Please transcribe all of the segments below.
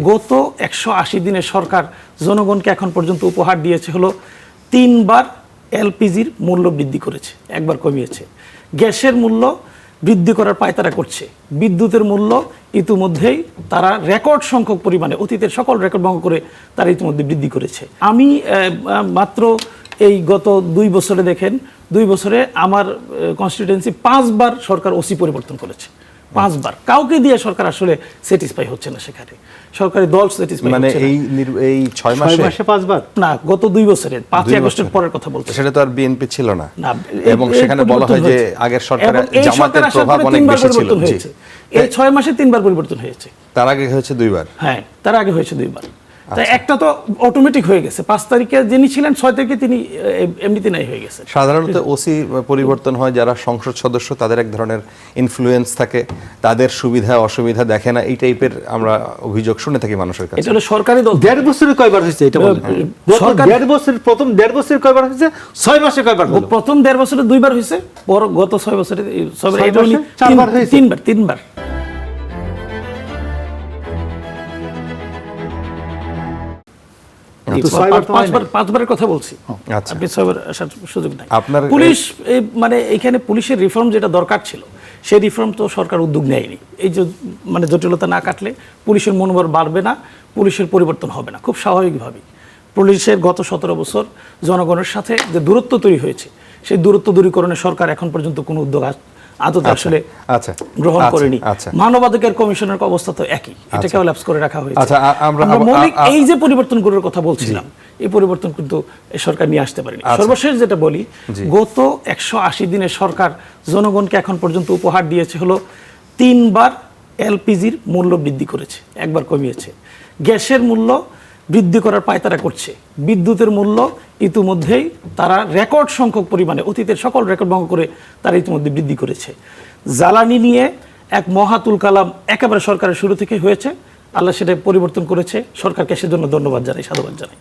গত 180 দিনে সরকার জনগণকে এখন পর্যন্ত উপহার দিয়েছে হলো 3 বার এলপিজির মূল্য বৃদ্ধি করেছে, একবার কমিয়েছে। গ্যাসের মূল্য বৃদ্ধি করার পায়তারা করছে। বিদ্যুতের মূল্য ইতিমধ্যেই তারা রেকর্ড সংখ্যক পরিমাণে অতীতের সকল রেকর্ড ভঙ্গ করে তারা ইতিমধ্যে বৃদ্ধি করেছে। আমি মাত্র এই গত 2 বছরে দেখেন, 2 বছরে আমার কনস্টিটিউয়েন্সি 5 বার সরকার ওসি পরিবর্তন করেছে। 5 বার কাউকে দিয়ে সরকার আসলে স্যাটিসফাই হচ্ছে না। সেখানে সরকারি দল স্যাটিসফাই মানে হচ্ছে না। এই 6 মাসে 5 বার না, গত 2 বছরে 5 আগস্টের পরের কথা বলতে। সেটা তো আর বিএনপি ছিল না, না, এবং সেখানে বলা হয় যে আগের সরকারে জামাতের প্রভাব অনেক বেশি ছিল। এই 6 মাসে 3 বার পরিবর্তন হয়েছে। তার আগে হয়েছে 2 বার। হ্যাঁ, তার আগে হয়েছে 2 বার। তাই একটা তো অটোমেটিক হয়ে গেছে। 5 তারিখে যিনি ছিলেন 6 তারিখে তিনি এমনিতে নাই হয়ে গেছে। সাধারণত ওসি পরিবর্তন হয় যারা সংসদ সদস্য, তাদের এক ধরনের ইনফ্লুয়েন্স থাকে, তাদের সুবিধা অসুবিধা দেখে না, এই টাইপের আমরা অভিযোগ শুনে থাকি মানুষের কাছে। এটা হলো সরকারি দল। 1.5 বছরে কয়বার হয়েছে এটা বলেন? সরকার 1.5 বছর, প্রথম 1.5 বছরে কয়বার হয়েছে? 6 মাসে কয়বার হলো? প্রথম 1.5 বছরে 2 বার হয়েছে, পর গত 6 বছরে 4 বার হয়েছে। 3 বার। পাঁচবারের কথা বলছি। আপনি 6 বার আসার সুযোগ নাই। পুলিশ মানে এখানে পুলিশের রিফর্ম যেটা দরকার ছিল, সেই রিফর্ম তো সরকার উদ্যোগ নেয়নি। এই যে মানে জটিলতা না কাটলে পুলিশের মনোবল বাড়বে না, পুলিশের পরিবর্তন হবে না খুব স্বাভাবিকভাবেই। পুলিশের গত 17 বছর জনগণের সাথে যে দূরত্ব তৈরি হয়েছে, সেই দূরত্ব দূরীকরণে সরকার এখন পর্যন্ত কোনো উদ্যোগ আদতে আসলে গ্রহণ করেনি। মানবাধিকার কমিশনের অবস্থা তো একই, এটাকে ল্যাপস করে রাখা হয়েছে। আমরা মৌলিক এই যে পরিবর্তনগুলোর কথা বলছিলাম, এই পরিবর্তন কিন্তু সরকার নিয়ে আসতে পারেনি। সর্বশেষ যেটা বলি, গত 180 দিনে সরকার জনগণকে এখন পর্যন্ত উপহার দিয়েছে হলো 3 বার এলপিজির মূল্য বৃদ্ধি করেছে, একবার কমিয়েছে। গ্যাসের মূল্য বৃদ্ধি করার পায়তারা করছে। বিদ্যুতের মূল্য ইতিমধ্যেই তারা রেকর্ড সংখ্যক পরিমাণে অতীতের সকল রেকর্ড ভঙ্গ করে তারা ইতিমধ্যে বৃদ্ধি করেছে। জ্বালানি নিয়ে এক মহাতুল কালাম একেবারে সরকারের শুরু থেকে হয়েছে, আল্লাহ সেটা পরিবর্তন করেছে, সরকারকে সেজন্য ধন্যবাদ জানাই, সাধুবাদ জানাই।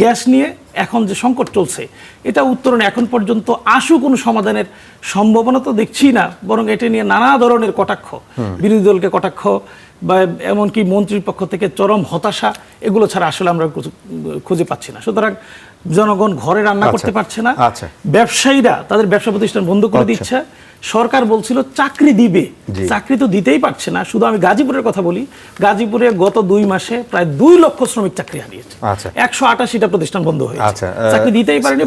গ্যাস নিয়ে এখন যে সংকট চলছে, এটা উত্তরণে এখন পর্যন্ত আশু কোনো সমাধানের সম্ভাবনা তো দেখছি না, বরং এটা নিয়ে নানা ধরনের কটাক্ষ, বিরোধী দলকে কটাক্ষ বা এমনকি মন্ত্রীর পক্ষ থেকে চরম হতাশা, এগুলো ছাড়া আসলে আমরা খুঁজে পাচ্ছি না। সুতরাং জনগণ ঘরে রান্না করতে পারছে না, ব্যবসায়ীরা তাদের ব্যবসা প্রতিষ্ঠান বন্ধ করে দিচ্ছে। সরকার বলছিল চাকরি দিবে, চাকরি তো দিতেই পারছে না। শুধু আমি গাজীপুরের কথা বলি, গাজীপুরে গত 2 মাসে প্রায় 2 লক্ষ শ্রমিক চাকরি হারিয়েছে। 188টা প্রতিষ্ঠান বন্ধ হয়েছে, চাকরি দিতেই পারেনি।